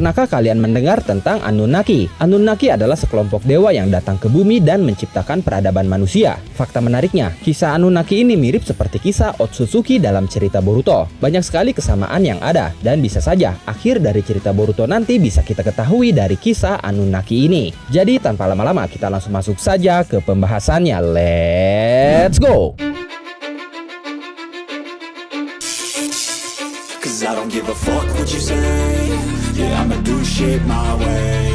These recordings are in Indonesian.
Pernahkah kalian mendengar tentang Anunnaki? Anunnaki adalah sekelompok dewa yang datang ke bumi dan menciptakan peradaban manusia. Fakta menariknya, kisah Anunnaki ini mirip seperti kisah Otsutsuki dalam cerita Boruto. Banyak sekali kesamaan yang ada, dan bisa saja akhir dari cerita Boruto nanti bisa kita ketahui dari kisah Anunnaki ini. Jadi tanpa lama-lama kita langsung masuk saja ke pembahasannya. Let's go! I don't give a fuck what you say. Yeah, I'ma do shit my way.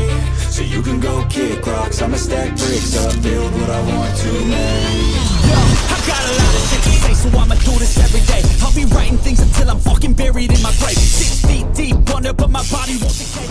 So you can go kick rocks, I'ma stack bricks up, build what I want to make. Yo, I got a lot of shit to say, so I'ma do this every day. I'll be writing things until I'm fucking buried in my grave. 6 feet deep under, but my body won't decay.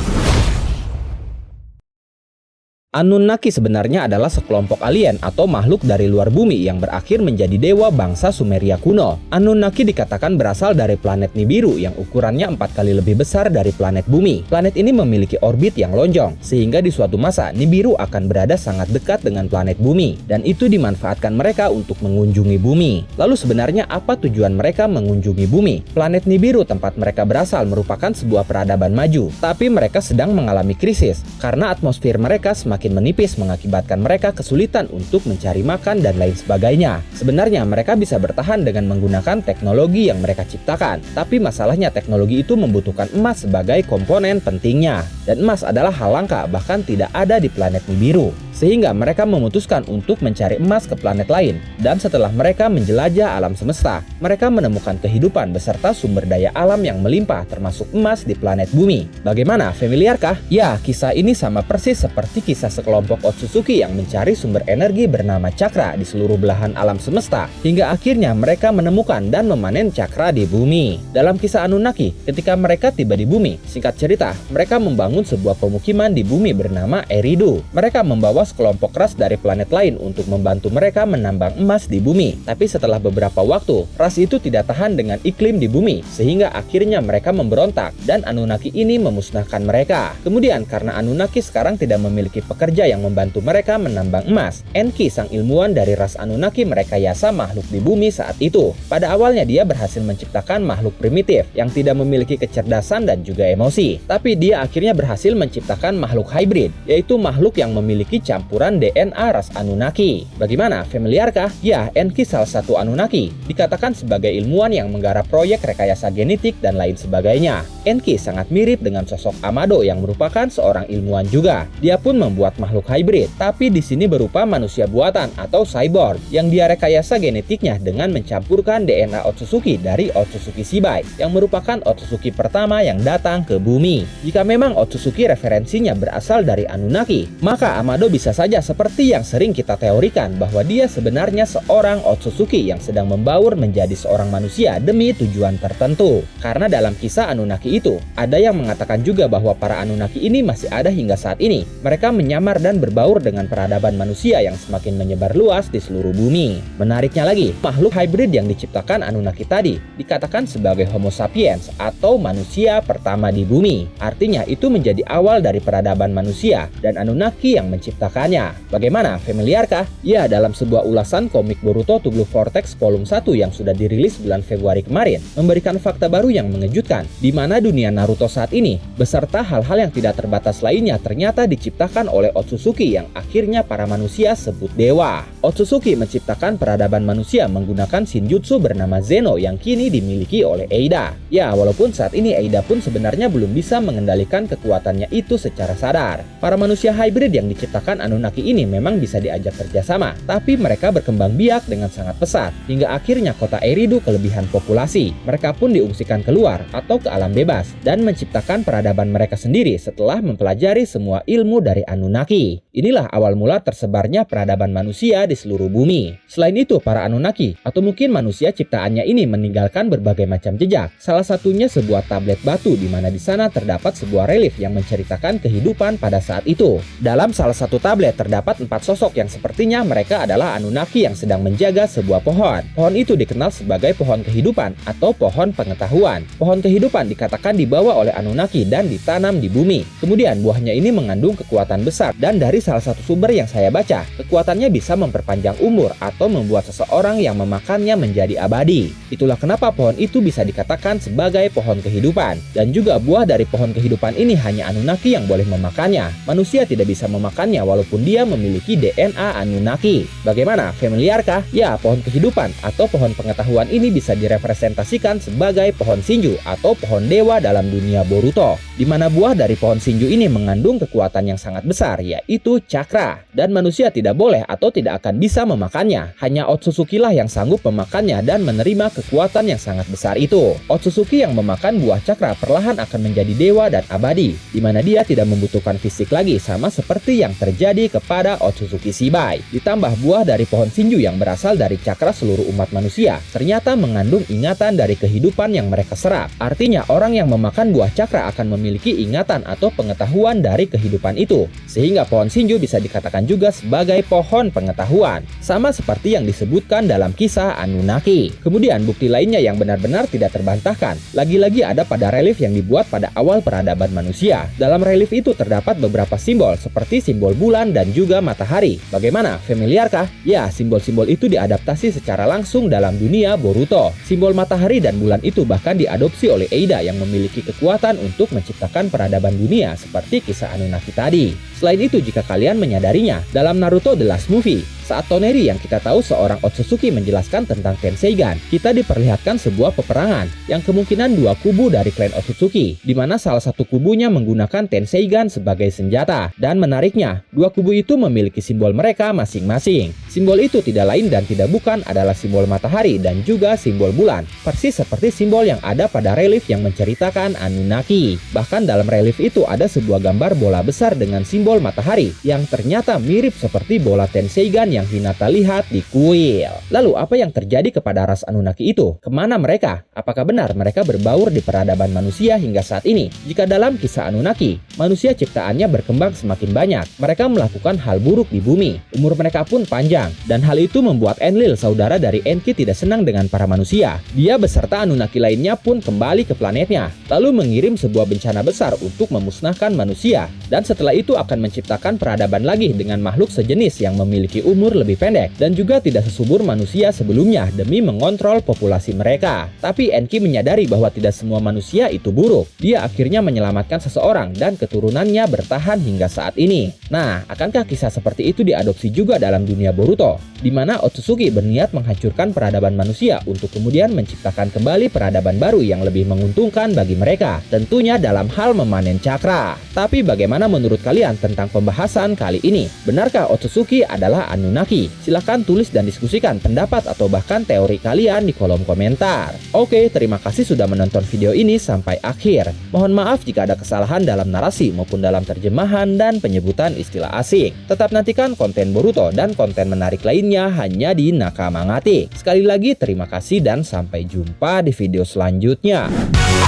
Anunnaki sebenarnya adalah sekelompok alien atau makhluk dari luar bumi yang berakhir menjadi dewa bangsa Sumeria kuno. Anunnaki dikatakan berasal dari planet Nibiru yang ukurannya 4 kali lebih besar dari planet bumi. Planet ini memiliki orbit yang lonjong, sehingga di suatu masa Nibiru akan berada sangat dekat dengan planet bumi, dan itu dimanfaatkan mereka untuk mengunjungi bumi. Lalu sebenarnya apa tujuan mereka mengunjungi bumi? Planet Nibiru tempat mereka berasal merupakan sebuah peradaban maju, tapi mereka sedang mengalami krisis karena atmosfer mereka semakin menipis mengakibatkan mereka kesulitan untuk mencari makan dan lain sebagainya. Sebenarnya mereka bisa bertahan dengan menggunakan teknologi yang mereka ciptakan, tapi masalahnya teknologi itu membutuhkan emas sebagai komponen pentingnya, dan emas adalah hal langka bahkan tidak ada di planet Nibiru. Sehingga mereka memutuskan untuk mencari emas ke planet lain, dan setelah mereka menjelajah alam semesta, mereka menemukan kehidupan beserta sumber daya alam yang melimpah termasuk emas di planet bumi. Bagaimana, familiarkah? Ya, kisah ini sama persis seperti kisah sekelompok Otsutsuki yang mencari sumber energi bernama cakra di seluruh belahan alam semesta, hingga akhirnya mereka menemukan dan memanen cakra di bumi. Dalam kisah Anunnaki, ketika mereka tiba di bumi, singkat cerita, mereka membangun sebuah pemukiman di bumi bernama Eridu. Mereka membawa sekelompok ras dari planet lain untuk membantu mereka menambang emas di bumi. Tapi setelah beberapa waktu, ras itu tidak tahan dengan iklim di bumi, sehingga akhirnya mereka memberontak dan Anunnaki ini memusnahkan mereka. Kemudian karena Anunnaki sekarang tidak memiliki pekerja yang membantu mereka menambang emas, Enki sang ilmuwan dari ras Anunnaki merekayasa makhluk di bumi saat itu. Pada awalnya dia berhasil menciptakan makhluk primitif yang tidak memiliki kecerdasan dan juga emosi. Tapi dia akhirnya berhasil menciptakan makhluk hybrid, yaitu makhluk yang memiliki campuran DNA ras Anunnaki. Bagaimana, familiarkah? Ya, Enki salah satu Anunnaki, dikatakan sebagai ilmuwan yang menggarap proyek rekayasa genetik dan lain sebagainya. Enki sangat mirip dengan sosok Amado yang merupakan seorang ilmuwan juga. Dia pun membuat makhluk hybrid, tapi di sini berupa manusia buatan atau cyborg yang dia rekayasa genetiknya dengan mencampurkan DNA Otsutsuki dari Otsutsuki Shibai yang merupakan Otsutsuki pertama yang datang ke bumi. Jika memang Otsutsuki referensinya berasal dari Anunnaki, maka Amado bisa saja seperti yang sering kita teorikan bahwa dia sebenarnya seorang Otsutsuki yang sedang membaur menjadi seorang manusia demi tujuan tertentu. Karena dalam kisah Anunnaki itu, ada yang mengatakan juga bahwa para Anunnaki ini masih ada hingga saat ini. Mereka menyamar dan berbaur dengan peradaban manusia yang semakin menyebar luas di seluruh bumi. Menariknya lagi, makhluk hybrid yang diciptakan Anunnaki tadi dikatakan sebagai Homo sapiens atau manusia pertama di bumi. Artinya itu menjadi awal dari peradaban manusia dan Anunnaki yang menciptakannya. Bagaimana, familiarkah? Ya, dalam sebuah ulasan komik Boruto To Blue Vortex volume 1 yang sudah dirilis bulan Februari kemarin, memberikan fakta baru yang mengejutkan, di mana dunia Naruto saat ini, beserta hal-hal yang tidak terbatas lainnya ternyata diciptakan oleh Otsutsuki yang akhirnya para manusia sebut dewa. Otsutsuki menciptakan peradaban manusia menggunakan shinjutsu bernama Zeno yang kini dimiliki oleh Eida. Ya, walaupun saat ini Eida pun sebenarnya belum bisa mengendalikan kekuatannya itu secara sadar. Para manusia hybrid yang diciptakan Anunnaki ini memang bisa diajak kerjasama, tapi mereka berkembang biak dengan sangat pesat, hingga akhirnya kota Eridu kelebihan populasi. Mereka pun diungsikan keluar atau ke alam bebas, dan menciptakan peradaban mereka sendiri setelah mempelajari semua ilmu dari Anunnaki. Inilah awal mula tersebarnya peradaban manusia di seluruh bumi. Selain itu, para Anunnaki, atau mungkin manusia ciptaannya ini meninggalkan berbagai macam jejak. Salah satunya sebuah tablet batu di mana di sana terdapat sebuah relief yang menceritakan kehidupan pada saat itu. Dalam salah satu tablet tablet terdapat 4 sosok yang sepertinya mereka adalah Anunnaki yang sedang menjaga sebuah pohon. Pohon itu dikenal sebagai pohon kehidupan atau pohon pengetahuan. Pohon kehidupan dikatakan dibawa oleh Anunnaki dan ditanam di bumi. Kemudian buahnya ini mengandung kekuatan besar, dan dari salah satu sumber yang saya baca, kekuatannya bisa memperpanjang umur atau membuat seseorang yang memakannya menjadi abadi. Itulah kenapa pohon itu bisa dikatakan sebagai pohon kehidupan. Dan juga buah dari pohon kehidupan ini hanya Anunnaki yang boleh memakannya. Manusia tidak bisa memakannya walaupun dia memiliki DNA Anunnaki. Bagaimana? Familiarkah? Ya, pohon kehidupan atau pohon pengetahuan ini bisa direpresentasikan sebagai pohon Shinju atau pohon dewa dalam dunia Boruto, di mana buah dari pohon Shinju ini mengandung kekuatan yang sangat besar, yaitu cakra. Dan manusia tidak boleh atau tidak akan bisa memakannya. Hanya Otsutsuki lah yang sanggup memakannya dan menerima kekuatan yang sangat besar itu. Otsutsuki yang memakan buah cakra perlahan akan menjadi dewa dan abadi, di mana dia tidak membutuhkan fisik lagi, sama seperti yang terjadi kepada Otsutsuki Shibai. Ditambah buah dari pohon Shinju yang berasal dari cakra seluruh umat manusia ternyata mengandung ingatan dari kehidupan yang mereka serap. Artinya orang yang memakan buah cakra akan memiliki ingatan atau pengetahuan dari kehidupan itu, sehingga pohon Shinju bisa dikatakan juga sebagai pohon pengetahuan, sama seperti yang disebutkan dalam kisah Anunnaki. Kemudian bukti lainnya yang benar-benar tidak terbantahkan lagi-lagi ada pada relief yang dibuat pada awal peradaban manusia. Dalam relief itu terdapat beberapa simbol seperti simbol bulan dan juga matahari. Bagaimana? Familiarkah? Ya, simbol-simbol itu diadaptasi secara langsung dalam dunia Boruto. Simbol matahari dan bulan itu bahkan diadopsi oleh Eida yang memiliki kekuatan untuk menciptakan peradaban dunia seperti kisah Anunnaki tadi. Selain itu, jika kalian menyadarinya, dalam Naruto The Last Movie, saat Toneri yang kita tahu seorang Otsutsuki menjelaskan tentang Tenseigan, kita diperlihatkan sebuah peperangan yang kemungkinan dua kubu dari klan Otsutsuki, di mana salah satu kubunya menggunakan Tenseigan sebagai senjata. Dan menariknya, dua kubu itu memiliki simbol mereka masing-masing. Simbol itu tidak lain dan tidak bukan adalah simbol matahari dan juga simbol bulan, persis seperti simbol yang ada pada relief yang menceritakan Anunnaki. Bahkan dalam relief itu ada sebuah gambar bola besar dengan simbol matahari yang ternyata mirip seperti bola Tenseigan yang Hinata lihat di kuil. Lalu apa yang terjadi kepada ras Anunnaki itu? Kemana mereka? Apakah benar mereka berbaur di peradaban manusia hingga saat ini? Jika dalam kisah Anunnaki, manusia ciptaannya berkembang semakin banyak. Mereka melakukan hal buruk di bumi. Umur mereka pun panjang. Dan hal itu membuat Enlil, saudara dari Enki, tidak senang dengan para manusia. Dia beserta Anunnaki lainnya pun kembali ke planetnya, lalu mengirim sebuah bencana besar untuk memusnahkan manusia. Dan setelah itu akan menciptakan peradaban lagi dengan makhluk sejenis yang memiliki umur lebih pendek dan juga tidak sesubur manusia sebelumnya demi mengontrol populasi mereka. Tapi Enki menyadari bahwa tidak semua manusia itu buruk. Dia akhirnya menyelamatkan seseorang dan keturunannya bertahan hingga saat ini. Nah, akankah kisah seperti itu diadopsi juga dalam dunia Boruto, di mana Otsutsuki berniat menghancurkan peradaban manusia untuk kemudian menciptakan kembali peradaban baru yang lebih menguntungkan bagi mereka, tentunya dalam hal memanen cakra. Tapi bagaimana menurut kalian tentang pembahasan kali ini? Benarkah Otsutsuki adalah Anunnaki? Silahkan tulis dan diskusikan pendapat atau bahkan teori kalian di kolom komentar. Oke, terima kasih sudah menonton video ini sampai akhir. Mohon maaf jika ada kesalahan dalam narasi maupun dalam terjemahan dan penyebutan istilah asing. Tetap nantikan konten Boruto dan konten menarik lainnya hanya di Nakama Ngatik. Sekali lagi terima kasih dan sampai jumpa di video selanjutnya.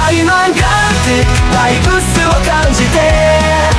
愛のがってバイブスを感じて